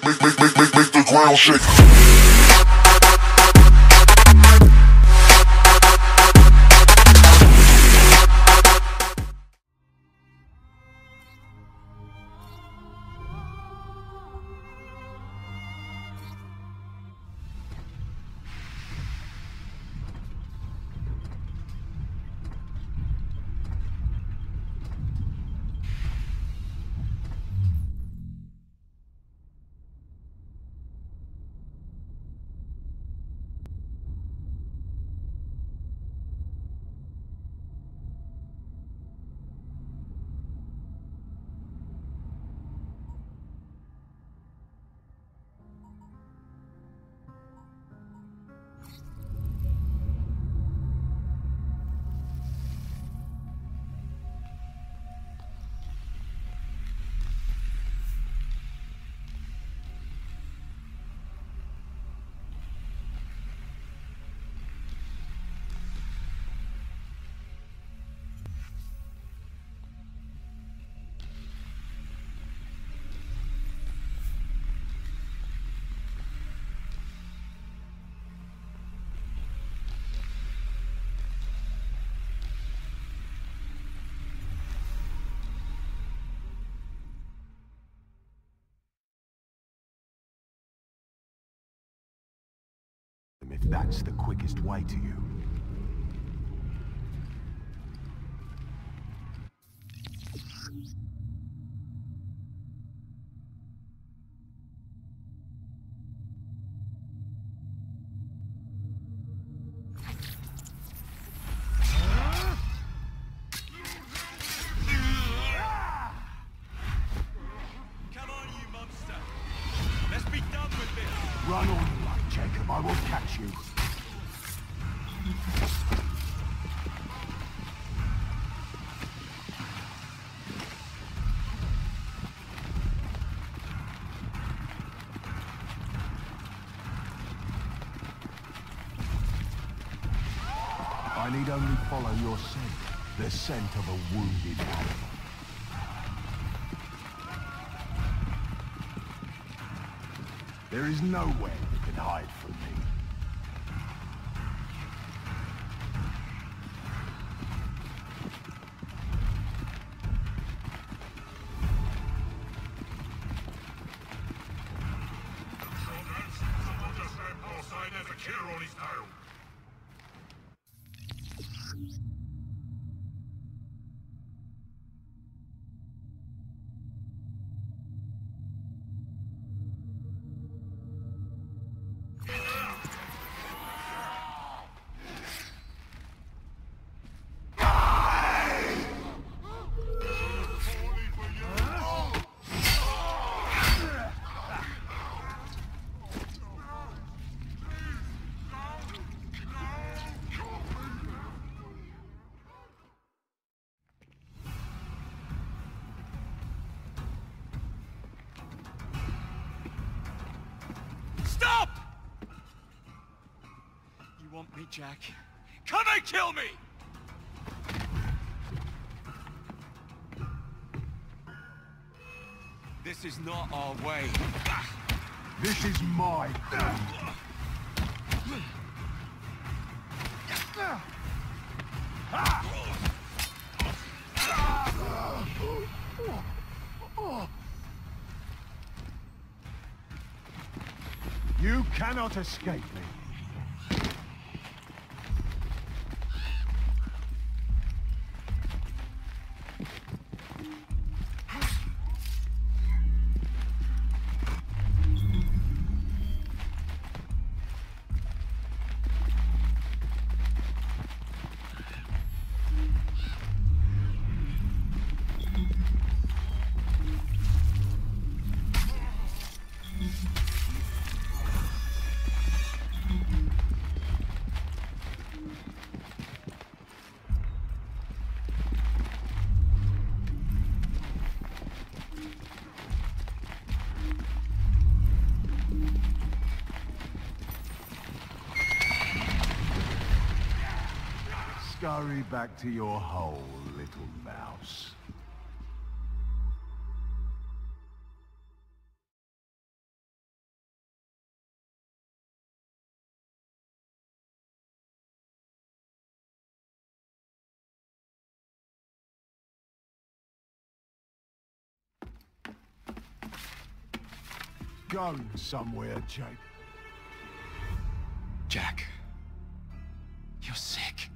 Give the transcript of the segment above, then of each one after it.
Make the ground shake. If that's the quickest way to you. Come on, you monster! Let's be done with this! Run on, like Jacob, I will catch you. I need only follow your scent, the scent of a wounded animal. There is nowhere you can hide from me. Someone just ran past saying there's a killer on his tail. Stop! You want me, Jack? Come and kill me! This is not our way. This is my You cannot escape me. Scurry back to your hole, little mouse. going somewhere, Jake. Jack, you're sick.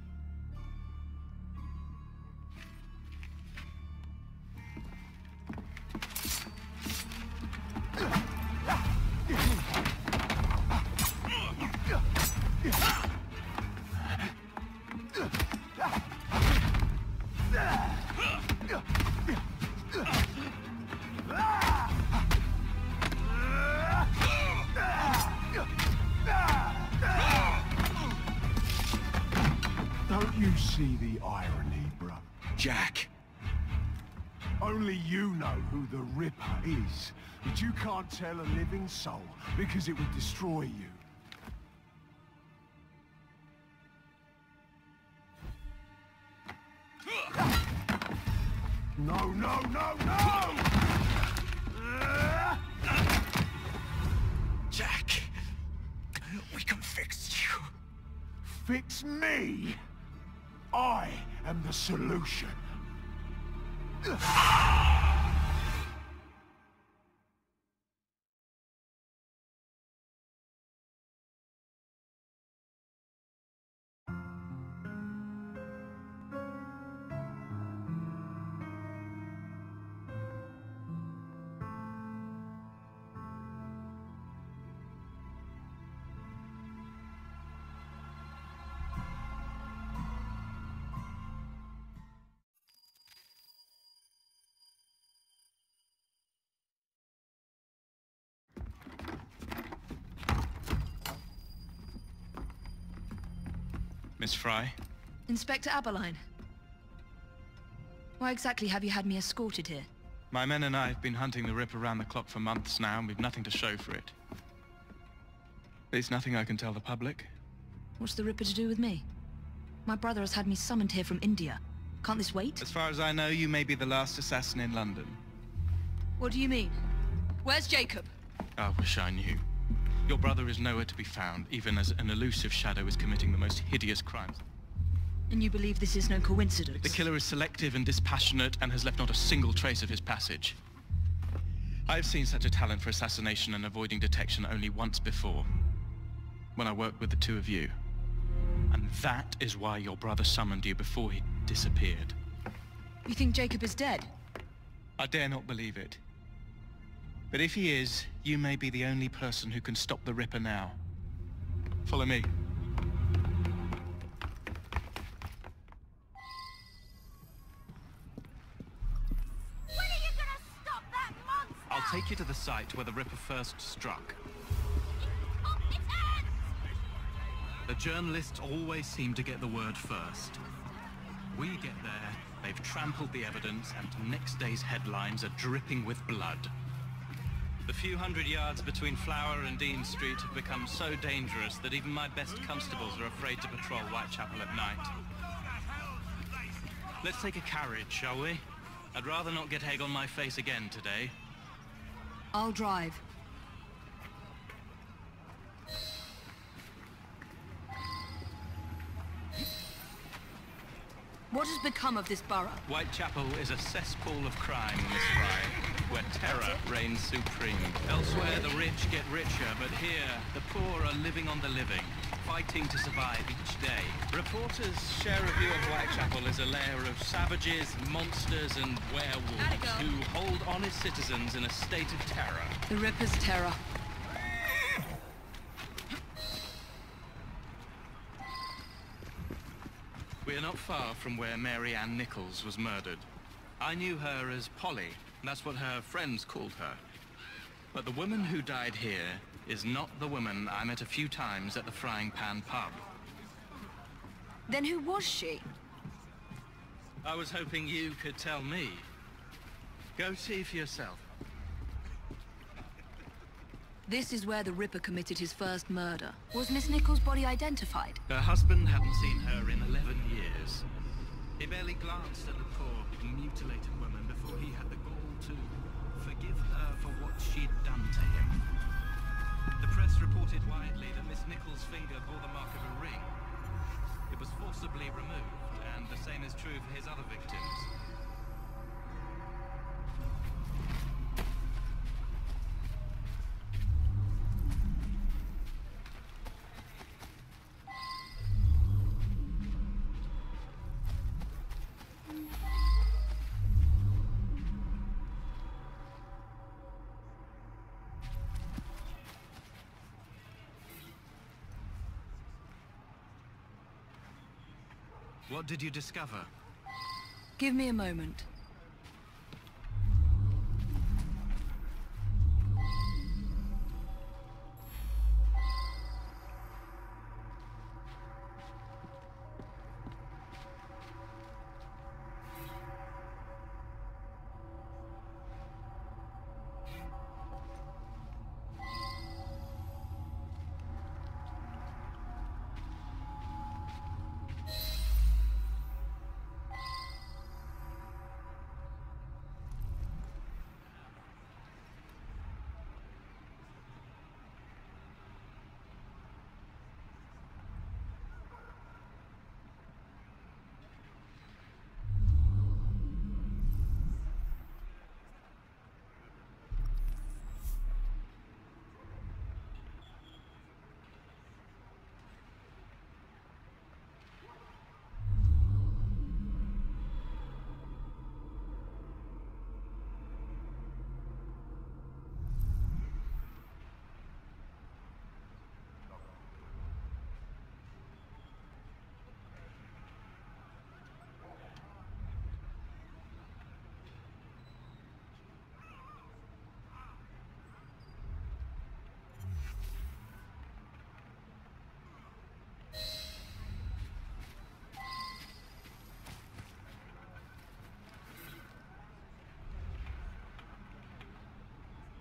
Don't you see the irony, bro? Jack. Only you know who the Ripper is, but you can't tell a living soul because it would destroy you. No, no, no, no! Jack, we can fix you. Fix me? I am the solution. Miss Fry? Inspector Aberline. Why exactly have you had me escorted here? My men and I have been hunting the Ripper around the clock for months now, and we've nothing to show for it. There's nothing I can tell the public. What's the Ripper to do with me? My brother has had me summoned here from India. Can't this wait? As far as I know, you may be the last assassin in London. What do you mean? Where's Jacob? I wish I knew. Your brother is nowhere to be found, even as an elusive shadow is committing the most hideous crimes. And you believe this is no coincidence? The killer is selective and dispassionate and has left not a single trace of his passage. I've seen such a talent for assassination and avoiding detection only once before, when I worked with the two of you. And that is why your brother summoned you before he disappeared. You think Jacob is dead? I dare not believe it. But if he is, you may be the only person who can stop the Ripper now. Follow me. When are you gonna stop that monster? I'll take you to the site where the Ripper first struck. Incompetent! The journalists always seem to get the word first. We get there, they've trampled the evidence, and next day's headlines are dripping with blood. The few hundred yards between Flower and Dean Street have become so dangerous that even my best constables are afraid to patrol Whitechapel at night. Let's take a carriage, shall we? I'd rather not get egg on my face again today. I'll drive. What has become of this borough? Whitechapel is a cesspool of crime, Miss Fry, where terror reigns supreme. Elsewhere, the rich get richer, but here, the poor are living on the living, fighting to survive each day. Reporters share a view of Whitechapel as a lair of savages, monsters, and werewolves who hold honest citizens in a state of terror. The Ripper's terror. We are not far from where Mary Ann Nichols was murdered. I knew her as Polly. That's what her friends called her. But the woman who died here is not the woman I met a few times at the Frying Pan pub. Then who was she? I was hoping you could tell me. Go see for yourself. This is where the Ripper committed his first murder. Was Miss Nichols' body identified? Her husband hadn't seen her in 11 years. He barely glanced at the poor, mutilated woman before he had the gall to forgive her for what she'd done to him. The press reported widely that Miss Nichols' finger bore the mark of a ring. It was forcibly removed, and the same is true for his other victims. What did you discover? Give me a moment.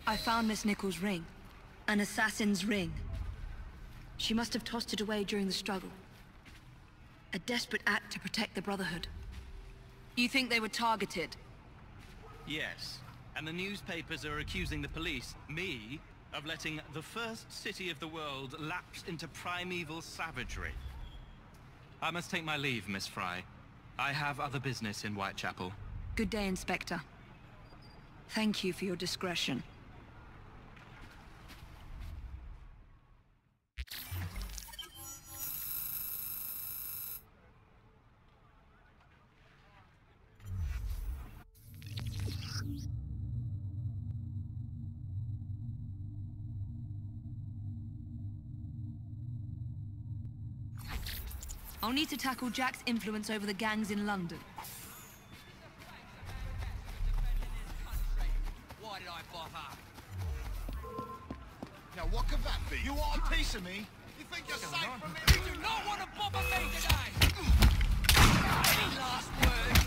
I found Miss Nichols' ring. An assassin's ring. She must have tossed it away during the struggle. A desperate act to protect the Brotherhood. You think they were targeted? Yes. And the newspapers are accusing the police, me, of letting the first city of the world lapse into primeval savagery. I must take my leave, Miss Fry. I have other business in Whitechapel. Good day, Inspector. Thank you for your discretion. I'll need to tackle Jack's influence over the gangs in London. Why did I bother? Now what could that be? You want a piece of me? You think you're safe from me? You do not want to bother me today! Any last words?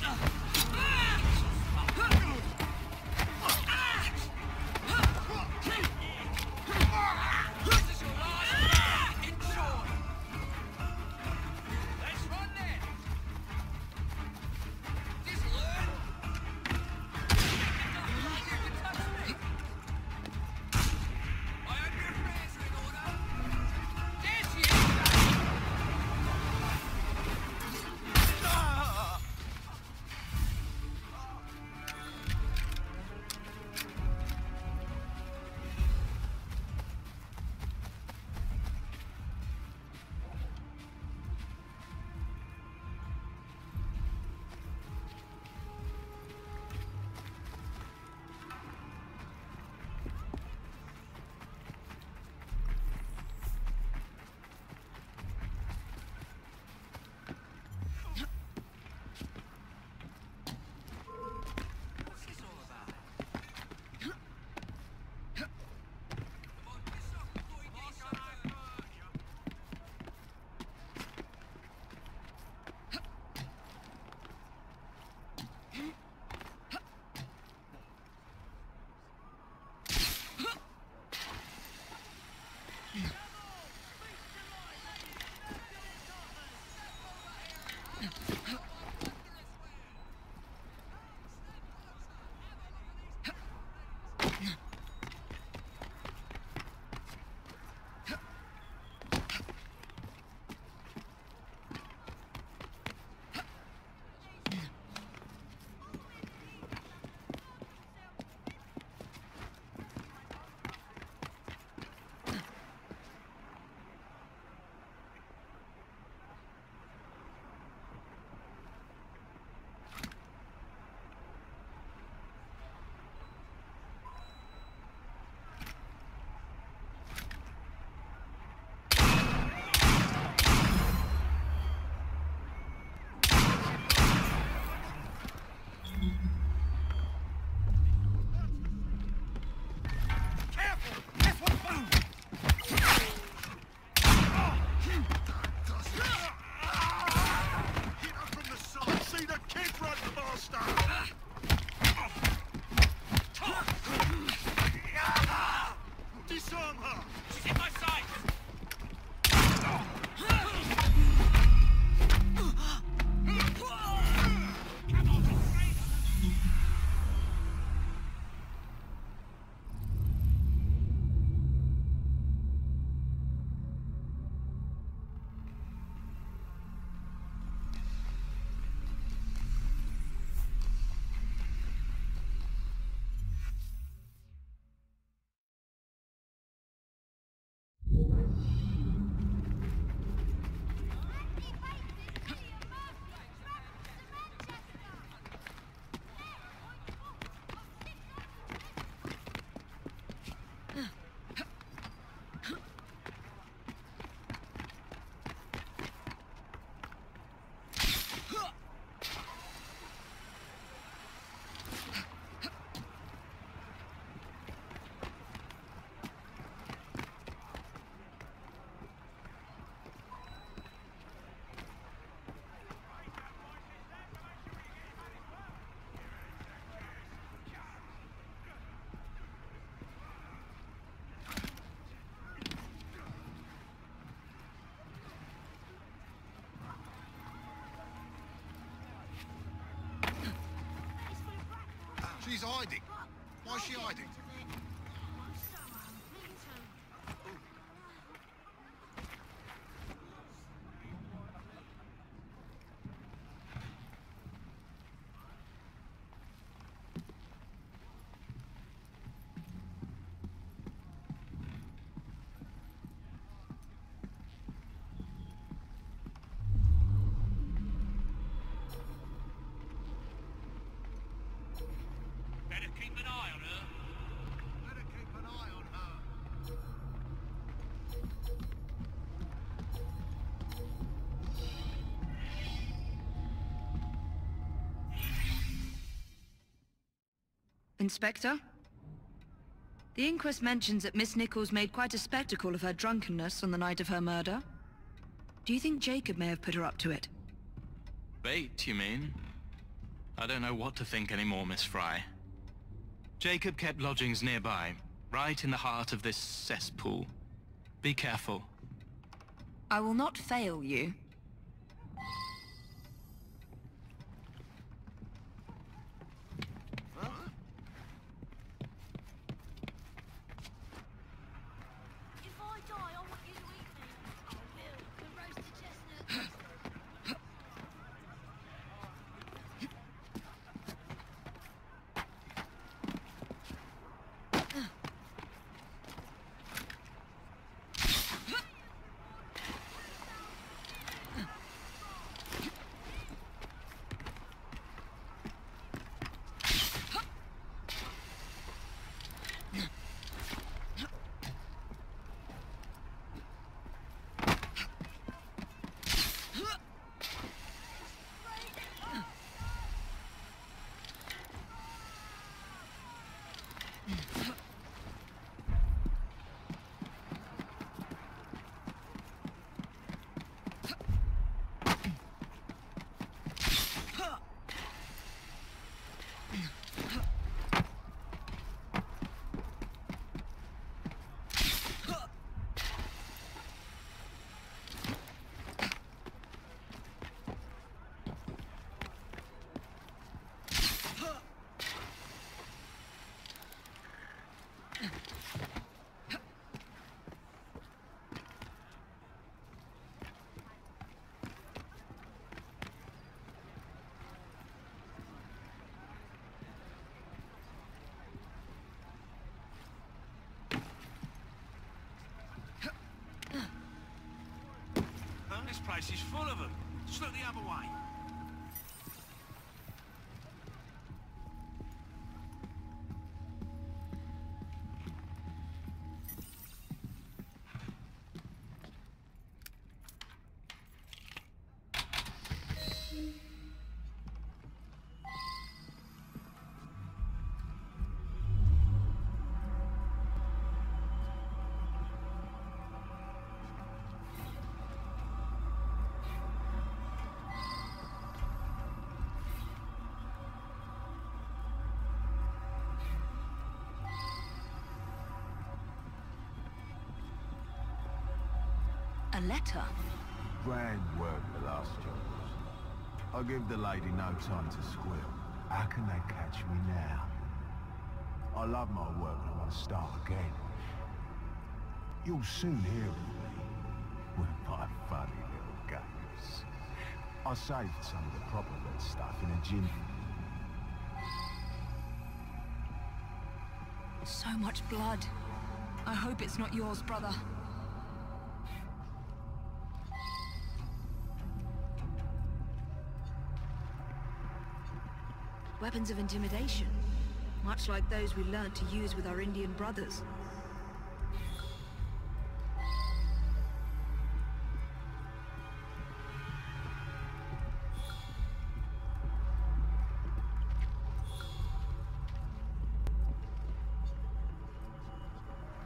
This is your last in short. Let's run then. Just learn. You can touch me. I hope your prayers are in order. There she is. She's hit my sight! Come on, straight! She's hiding. Why is she hiding? Better keep an eye on her. Better keep an eye on her. Inspector? The inquest mentions that Miss Nichols made quite a spectacle of her drunkenness on the night of her murder. Do you think Jacob may have put her up to it? Bait, you mean? I don't know what to think anymore, Miss Fry. Jacob kept lodgings nearby, right in the heart of this cesspool. Be careful. I will not fail you. If I die, I want you to eat me. I will. The roasted chestnut. This place is full of them. Just look the other way. A letter? Grand work the last job was. I'll give the lady no time to squeal. How can they catch me now? I love my work and I want to start again. You'll soon hear of me with my funny little games. I saved some of the proper red stuff in a gym. So much blood. I hope it's not yours, brother. Weapons of intimidation. Much like those we learnt to use with our Indian brothers.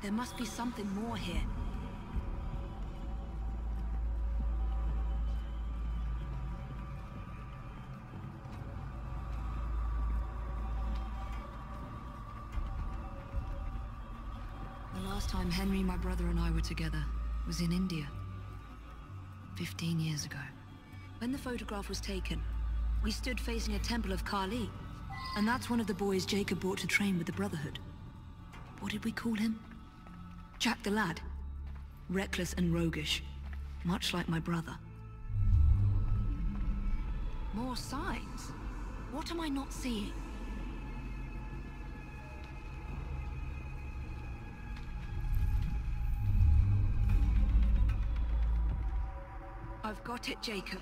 There must be something more here. The last time Henry, my brother, and I were together was in India. 15 years ago. When the photograph was taken, we stood facing a temple of Kali. And that's one of the boys Jacob brought to train with the Brotherhood. What did we call him? Jack the Lad. Reckless and roguish. Much like my brother. More signs? What am I not seeing? I've got it, Jacob.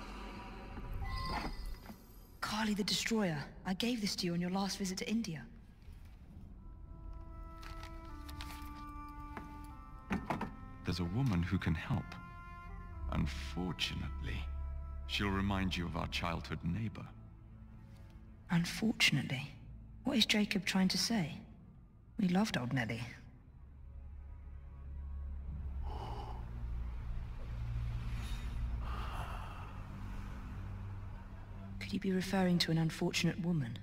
Kali the Destroyer. I gave this to you on your last visit to India. There's a woman who can help. Unfortunately, she'll remind you of our childhood neighbor. Unfortunately? What is Jacob trying to say? We loved old Nelly. Could he be referring to an unfortunate woman?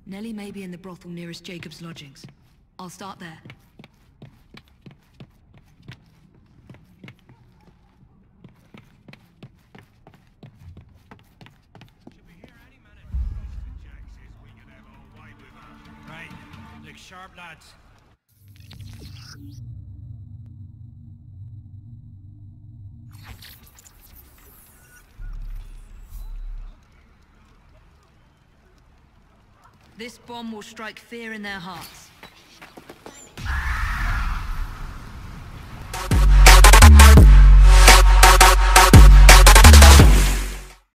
Nelly may be in the brothel nearest Jacob's lodgings. I'll start there. Right. Look sharp, lads. This bomb will strike fear in their hearts.